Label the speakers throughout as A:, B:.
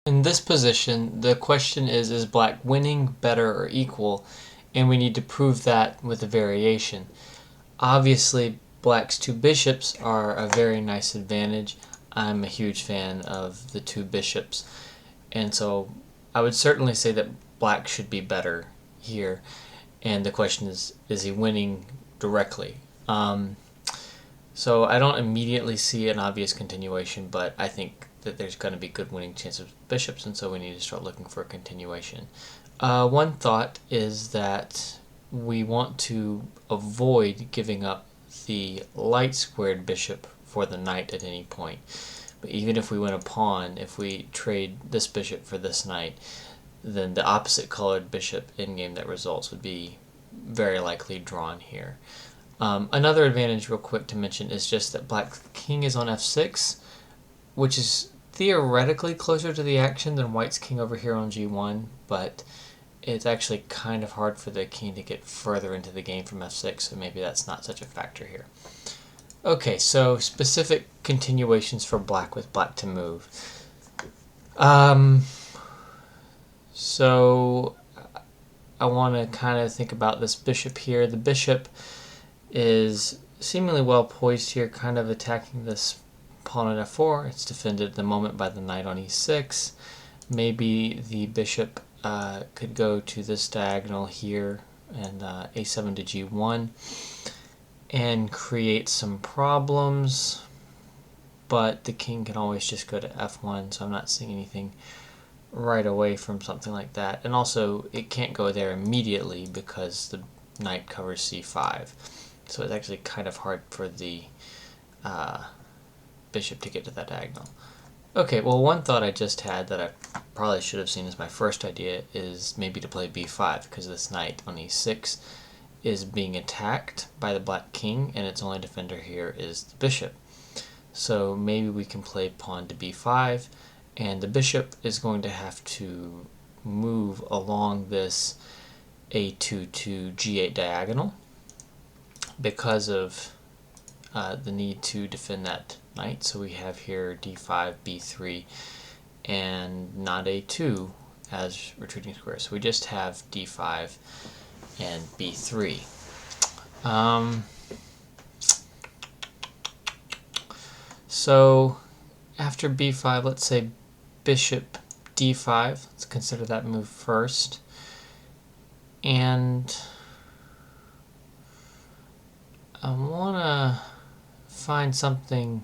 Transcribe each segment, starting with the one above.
A: In this position, the question is black winning, better, or equal? And we need to prove that with a variation. Obviously, black's two bishops are a very nice advantage. I'm a huge fan of the two bishops. And so I would certainly say that black should be better here. And the question is he winning directly? So I don't immediately see an obvious continuation, but I think that there's going to be good winning chances with bishops, and so we need to start looking for a continuation. One thought is that we want to avoid giving up the light squared bishop for the knight at any point. But even if we win a pawn, if we trade this bishop for this knight, then the opposite colored bishop endgame that results would be very likely drawn here. Another advantage, real quick to mention, is just that black king is on f6, which is theoretically closer to the action than white's king over here on g1, but it's actually kind of hard for the king to get further into the game from f6, so maybe that's not such a factor here. Okay, so specific continuations for black with black to move. So I want to kind of think about this bishop here. The bishop is seemingly well poised here, kind of attacking this pawn on f4. It's defended at the moment by the knight on e6. Maybe the bishop could go to this diagonal here and a7 to g1 and create some problems, but the king can always just go to f1, so I'm not seeing anything right away from something like that. And also, it can't go there immediately because the knight covers c5. So it's actually kind of hard for the bishop to get to that diagonal. Okay, well, one thought I just had that I probably should have seen as my first idea is maybe to play b5, because this knight on e6 is being attacked by the black king, and its only defender here is the bishop. So maybe we can play pawn to b5, and the bishop is going to have to move along this a2 to g8 diagonal because of the need to defend that knight. So we have here d5, b3, and not a2 as retreating squares. So we just have d5 and b3. So after b5, let's say bishop d5. Let's consider that move first. And I want to find something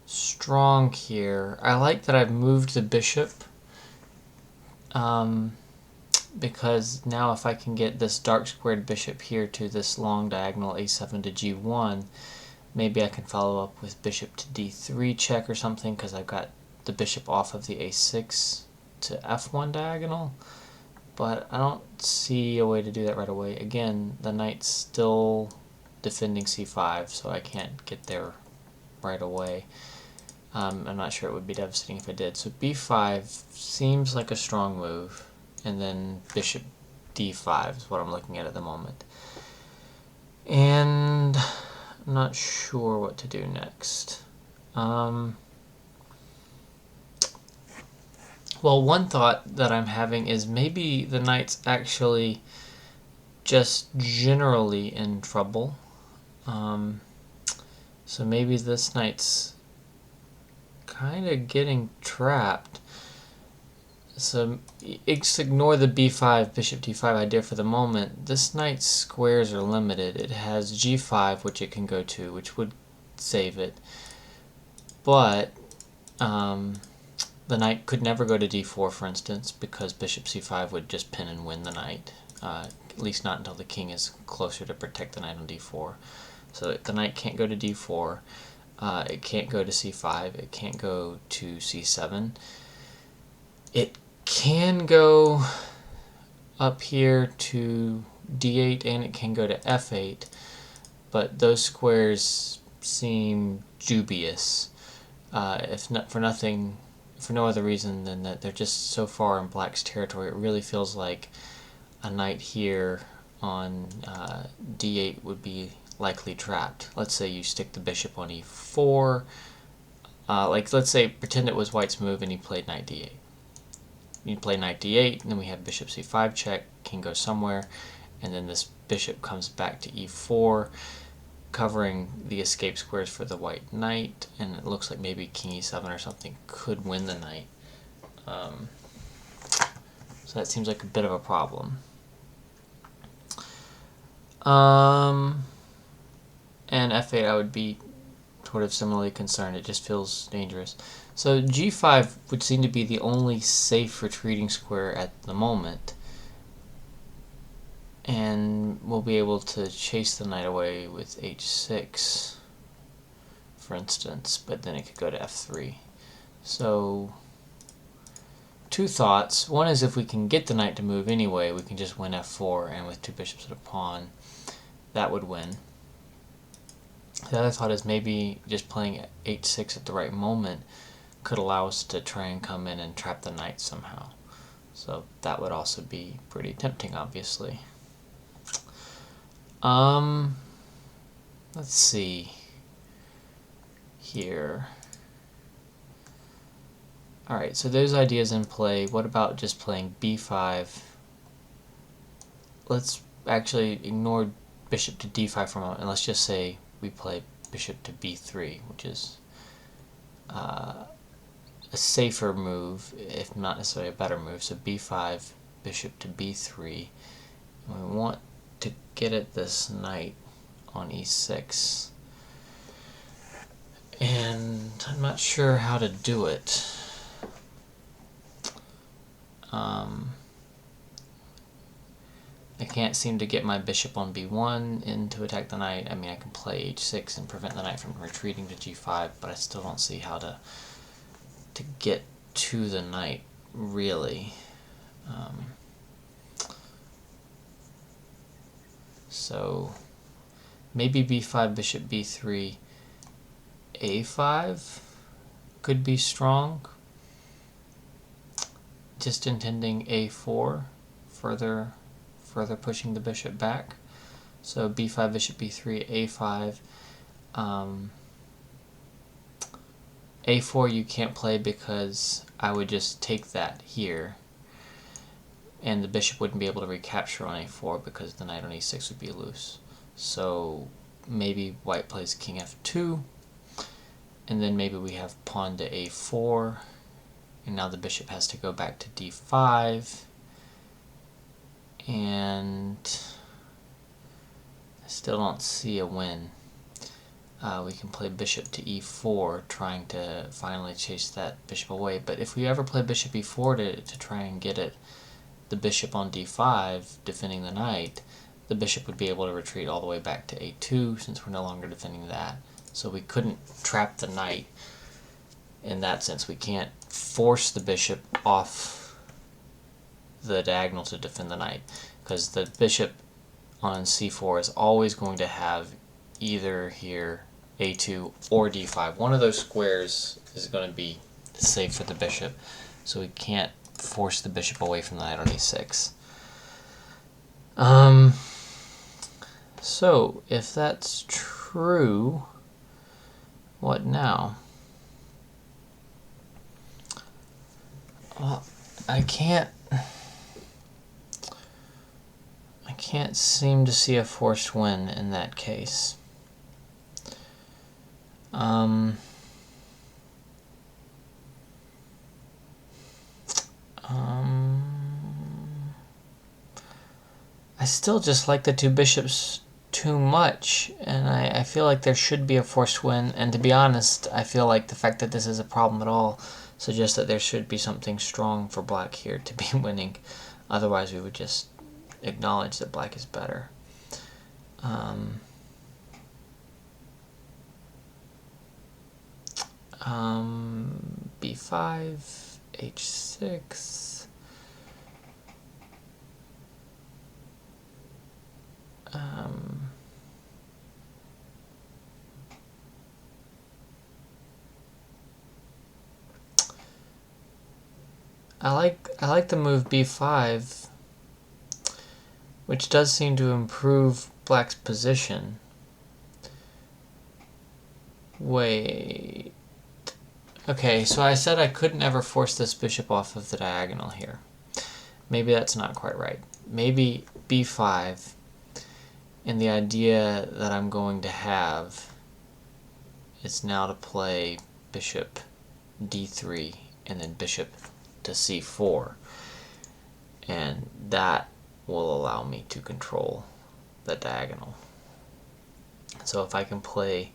A: strong here. I like that I've moved the bishop because now if I can get this dark squared bishop here to this long diagonal a7 to g1, maybe I can follow up with bishop to d3 check or something, because I've got the bishop off of the a6 to f1 diagonal, but I don't see a way to do that right away. Again, the knight's still defending c5, so I can't get there right away. I'm not sure it would be devastating if I did. So b5 seems like a strong move, and then bishop d5 is what I'm looking at the moment. And I'm not sure what to do next. Well, one thought that I'm having is maybe the knight's actually just generally in trouble. So maybe this knight's kind of getting trapped. So ignore the b5, bishop d5 idea for the moment. This knight's squares are limited. It has g5, which it can go to, which would save it. But the knight could never go to d4, for instance, because bishop c5 would just pin and win the knight. At least not until the king is closer to protect the knight on d4. So the knight can't go to d4. It can't go to c5. It can't go to c7. It can go up here to d8, and it can go to f8, but those squares seem dubious, if not for nothing, for no other reason than that they're just so far in black's territory. It really feels like a knight here on d8 would be likely trapped. Let's say you stick the bishop on e4. Let's say, pretend it was white's move and he played knight d8. you play knight d8, and then we have bishop c5 check, king goes somewhere, and then this bishop comes back to e4, covering the escape squares for the white knight, and it looks like maybe king e7 or something could win the knight. So that seems like a bit of a problem. And f8 I would be sort of similarly concerned. It just feels dangerous. So g5 would seem to be the only safe retreating square at the moment. And we'll be able to chase the knight away with h6, for instance, but then it could go to f3. So two thoughts. One is if we can get the knight to move anyway, we can just win f4, and with two bishops and a pawn, that would win. The other thought is maybe just playing h6 at the right moment could allow us to try and come in and trap the knight somehow. So that would also be pretty tempting, obviously. Let's see here. Alright, so those ideas in play. What about just playing b5? Let's actually ignore bishop to d5 for a moment, and let's just say we play bishop to b3, which is a safer move, if not necessarily a better move. So b5, bishop to b3. And we want to get at this knight on e6. And I'm not sure how to do it. I can't seem to get my bishop on b1 in to attack the knight. I mean, I can play h6 and prevent the knight from retreating to g5, but I still don't see how to get to the knight, really. So maybe b5, bishop b3, a5 could be strong. Just intending a4, further pushing the bishop back. So b5, bishop b3, a5. a4 you can't play because I would just take that here, and the bishop wouldn't be able to recapture on a4 because the knight on e6 would be loose. So maybe white plays king f2, and then maybe we have pawn to a4, and now the bishop has to go back to d5, and I still don't see a win. We can play bishop to e4, trying to finally chase that bishop away, but if we ever play bishop e4 to try and get it, the bishop on d5, defending the knight, the bishop would be able to retreat all the way back to a2, since we're no longer defending that. So we couldn't trap the knight in that sense. We can't force the bishop off the diagonal to defend the knight, because the bishop on c4 is always going to have either here a2 or d5. One of those squares is going to be safe for the bishop, so we can't force the bishop away from the knight on e6. So if that's true, what now? Well, I can't seem to see a forced win in that case. I still just like the two bishops too much, and I feel like there should be a forced win, and to be honest, I feel like the fact that this is a problem at all suggests that there should be something strong for black here to be winning. Otherwise we would just acknowledge that black is better. B5, h6. I like the move b5, which does seem to improve black's position. Wait. Okay, so I said I couldn't ever force this bishop off of the diagonal here. maybe that's not quite right. Maybe b5, and the idea that I'm going to have is now to play bishop d3 and then bishop to c4, and that will allow me to control the diagonal. So if I can play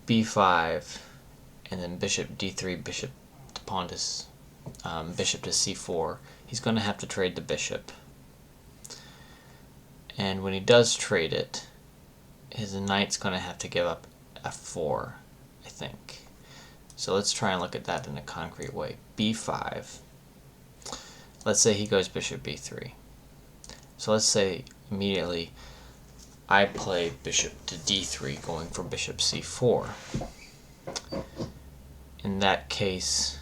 A: b5 and then bishop d3, bishop to pawn to bishop to c4, he's going to have to trade the bishop. And when he does trade it, his knight's going to have to give up f4, I think. So let's try and look at that in a concrete way. b5. Let's say he goes bishop b3. So let's say immediately I play bishop to d3, going for bishop c4. In that case,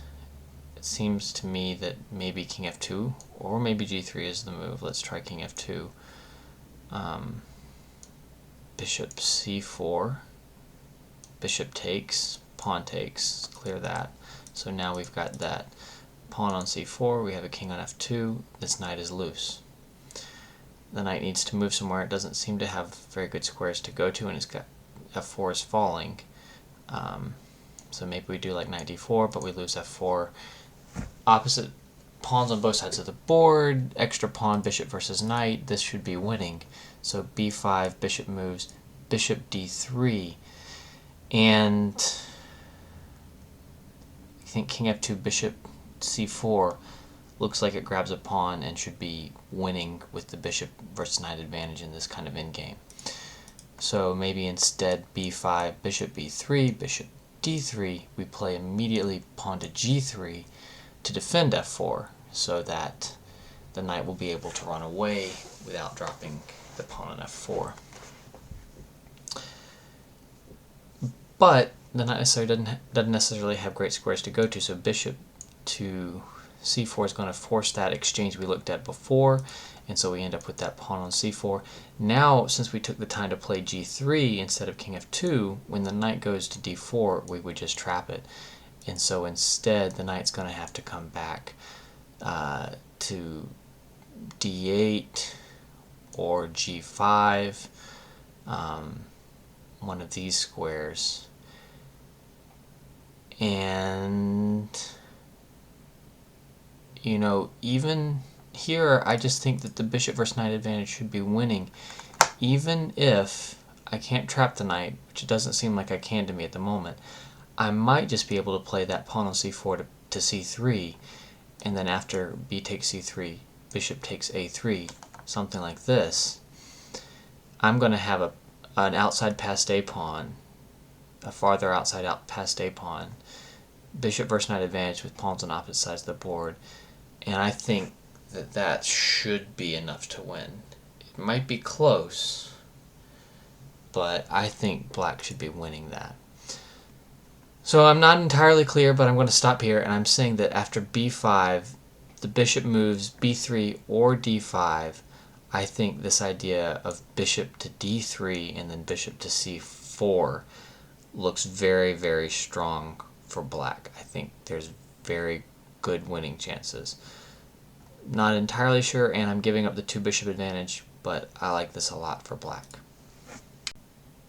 A: it seems to me that maybe king f2 or maybe g3 is the move. Let's try king f2. Bishop c4, bishop takes, pawn takes, clear that. So now we've got that pawn on c4, we have a king on f2, this knight is loose. The knight needs to move somewhere. It doesn't seem to have very good squares to go to, and it's got f4 is falling. So maybe we do like knight d4, but we lose f4. Opposite pawns on both sides of the board, extra pawn, bishop versus knight. This should be winning. So b5, bishop moves, bishop d3, and I think king f2, bishop c4 looks like it grabs a pawn and should be winning with the bishop versus knight advantage in this kind of endgame. So maybe instead b5, bishop b3, bishop d3, we play immediately pawn to g3 to defend f4, so that the knight will be able to run away without dropping the pawn on f4. But the knight doesn't necessarily have great squares to go to, so bishop to c4 is going to force that exchange we looked at before, and so we end up with that pawn on c4. Now, since we took the time to play g3 instead of king f2, when the knight goes to d4, we would just trap it. And so instead, the knight's going to have to come back to d8 or g5, one of these squares. And you know, even here, I just think that the bishop versus knight advantage should be winning, even if I can't trap the knight, which it doesn't seem like I can to me at the moment. I might just be able to play that pawn on c4 to c3, and then after b takes c3, bishop takes a3, something like this. I'm going to have an outside passed a pawn, a farther outside passed a pawn, bishop versus knight advantage with pawns on opposite sides of the board. And I think that that should be enough to win. It might be close, but I think black should be winning that. So I'm not entirely clear, but I'm going to stop here, and I'm saying that after b5, the bishop moves b3 or d5. I think this idea of bishop to d3 and then bishop to c4 looks very, very strong for black. I think there's very good winning chances. Not entirely sure, and I'm giving up the two bishop advantage, but I like this a lot for black.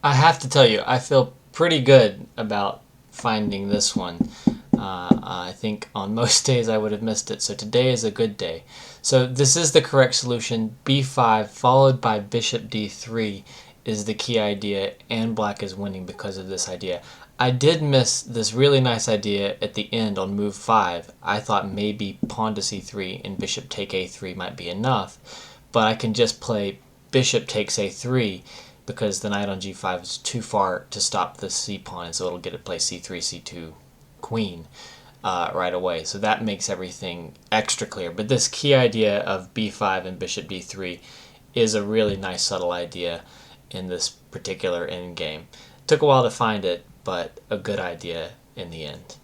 A: I have to tell you, I feel pretty good about finding this one. I think on most days I would have missed it, so today is a good day. So this is the correct solution. b5 followed by bishop d3 is the key idea, and black is winning because of this idea. I did miss this really nice idea at the end on move 5. I thought maybe pawn to c3 and bishop take a3 might be enough, but I can just play bishop takes a3 because the knight on g5 is too far to stop the c pawn, so it'll get to play c3, c2, queen right away. So that makes everything extra clear. But this key idea of b5 and bishop d3 is a really nice subtle idea in this particular endgame. Took a while to find it, but a good idea in the end.